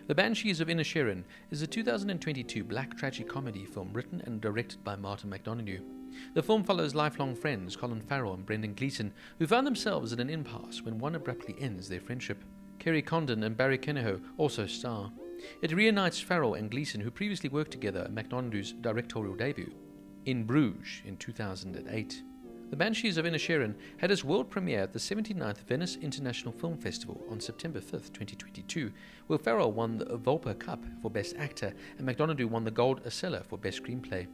The Banshees of Inisherin is a 2022 black tragicomedy film written and directed by Martin McDonagh. The film follows lifelong friends Colin, Farrell and Gleeson, who found themselves in an impasse when one abruptly ends their friendship. Kerry, Condon and Keoghan also star. It reunites Farrell and Gleeson, who previously worked together at McDonagh's directorial debut, In Bruges, in 2008. The Banshees of Inisherin had its world premiere at the 79th Venice International Film Festival on September 5, 2022, where Farrell won the Volper Cup for Best Actor and McDonagh won the Gold Osella for Best Screenplay.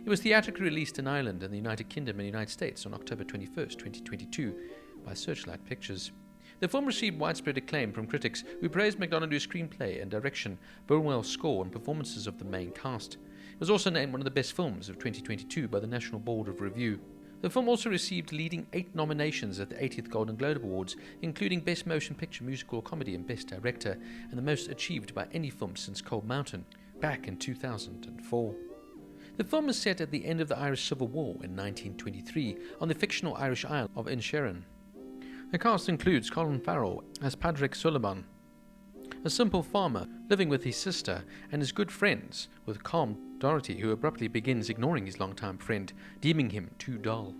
It was theatrically released in Ireland and the United Kingdom and United States on October 21, 2022 by Searchlight Pictures. The film received widespread acclaim from critics who praised McDonagh's screenplay and direction, Burnwell's score and performances of the main cast. It was also named one of the best films of 2022 by the National Board of Review. The film also received leading 8 nominations at the 80th Golden Globe Awards, including Best Motion Picture Musical Comedy and Best Director, and the most achieved by any film since Cold Mountain, back in 2004. The film is set at the end of the Irish Civil War in 1923 on the fictional Irish Isle of Inisherin. The cast includes Colin Farrell as Padraig Sullivan, a simple farmer living with his sister and is good friends with calm Dorothy, who abruptly begins ignoring his longtime friend, deeming him too dull.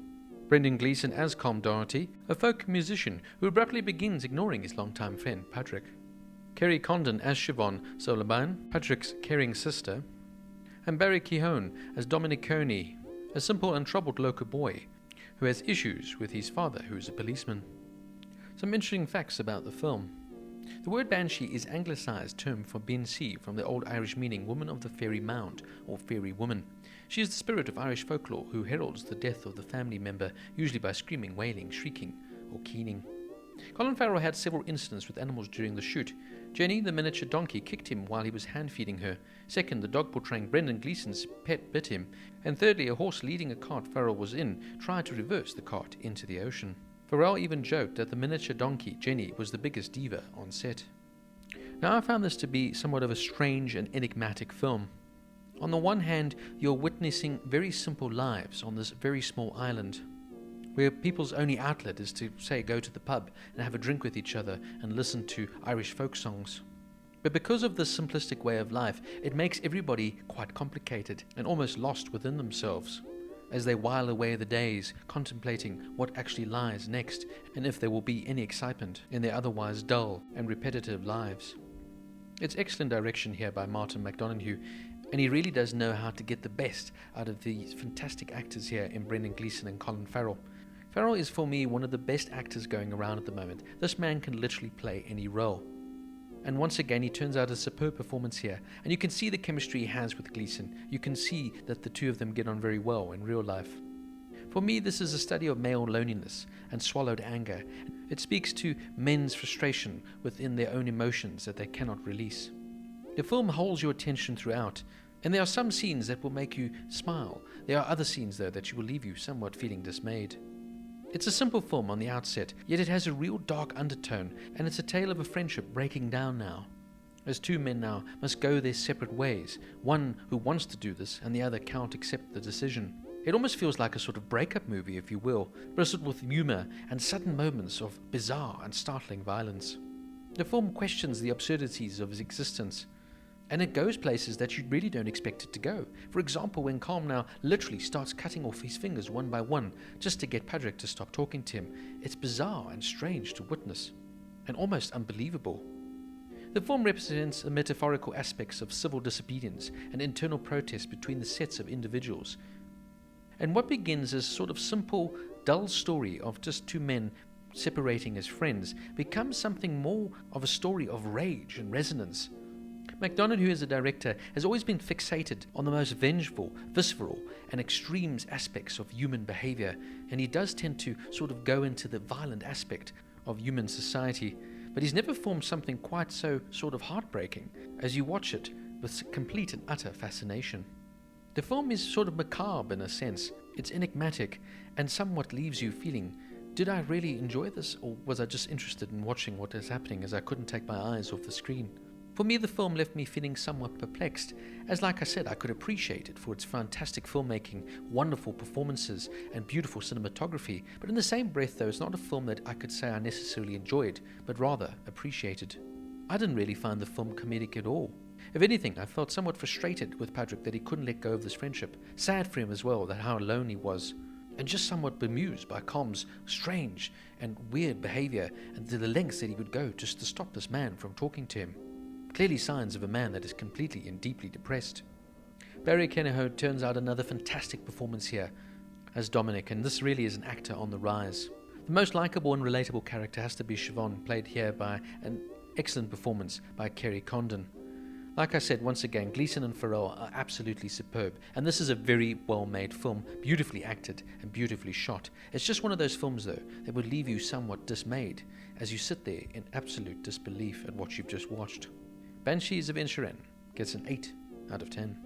Brendan Gleeson as calm Dorothy, a folk musician who abruptly begins ignoring his longtime friend Patrick. Kerry Condon as Siobhan Sullivan, Patrick's caring sister, and Barry Keoghan as Dominic Coney, a simple and troubled local boy who has issues with his father, who is a policeman. Some interesting facts about the film. The word banshee is anglicised term for Bansee from the Old Irish meaning woman of the fairy mound or fairy woman. She is the spirit of Irish folklore who heralds the death of the family member, usually by screaming, wailing, shrieking or keening. Colin Farrell had several incidents with animals during the shoot. Jenny, the miniature donkey, kicked him while he was hand-feeding her. Second, the dog portraying Brendan Gleeson's pet bit him. And thirdly, a horse leading a cart Farrell was in tried to reverse the cart into the ocean. Farrell even joked that the miniature donkey, Jenny, was the biggest diva on set. Now I found this to be somewhat of a strange and enigmatic film. On the one hand, you're witnessing very simple lives on this very small island, where people's only outlet is to, say, go to the pub and have a drink with each other and listen to Irish folk songs. But because of this simplistic way of life, it makes everybody quite complicated and almost lost within themselves, as they while away the days contemplating what actually lies next and if there will be any excitement in their otherwise dull and repetitive lives. It's excellent direction here by Martin McDonagh, and he really does know how to get the best out of these fantastic actors here in Brendan Gleeson and Colin Farrell. Farrell is for me one of the best actors going around at the moment. This man can literally play any role. And once again, he turns out a superb performance here. And you can see the chemistry he has with Gleeson. You can see that the two of them get on very well in real life. For me, this is a study of male loneliness and swallowed anger. It speaks to men's frustration within their own emotions that they cannot release. The film holds your attention throughout, and there are some scenes that will make you smile. There are other scenes, though, that will leave you somewhat feeling dismayed. It's a simple film on the outset, yet it has a real dark undertone, and it's a tale of a friendship breaking down now, as two men now must go their separate ways, one who wants to do this and the other can't accept the decision. It almost feels like a sort of breakup movie, if you will, bristled with humour and sudden moments of bizarre and startling violence. The film questions the absurdities of his existence, and it goes places that you really don't expect it to go. For example, when Colin now literally starts cutting off his fingers one by one just to get Padraig to stop talking to him. It's bizarre and strange to witness, and almost unbelievable. The film represents the metaphorical aspects of civil disobedience and internal protest between the sets of individuals. And what begins as sort of simple, dull story of just two men separating as friends becomes something more of a story of rage and resonance. McDonagh, who is a director, has always been fixated on the most vengeful, visceral and extremes aspects of human behavior, and he does tend to sort of go into the violent aspect of human society, but he's never formed something quite so sort of heartbreaking as you watch it with complete and utter fascination. The film is sort of macabre in a sense. It's enigmatic and somewhat leaves you feeling, did I really enjoy this, or was I just interested in watching what is happening as I couldn't take my eyes off the screen? For me, the film left me feeling somewhat perplexed, as like I said, I could appreciate it for its fantastic filmmaking, wonderful performances, and beautiful cinematography, but in the same breath though, it's not a film that I could say I necessarily enjoyed, but rather appreciated. I didn't really find the film comedic at all. If anything, I felt somewhat frustrated with Patrick that he couldn't let go of this friendship. Sad for him as well, that how alone he was. And just somewhat bemused by Com's strange and weird behaviour and to the lengths that he would go just to stop this man from talking to him. Clearly signs of a man that is completely and deeply depressed. Barry Keoghan turns out another fantastic performance here as Dominic, and this really is an actor on the rise. The most likeable and relatable character has to be Siobhan, played here by an excellent performance by Kerry Condon. Like I said, once again, Gleeson and Farrell are absolutely superb, and this is a very well-made film, beautifully acted and beautifully shot. It's just one of those films, though, that would leave you somewhat dismayed as you sit there in absolute disbelief at what you've just watched. Banshees of Inisherin gets an 8 out of 10.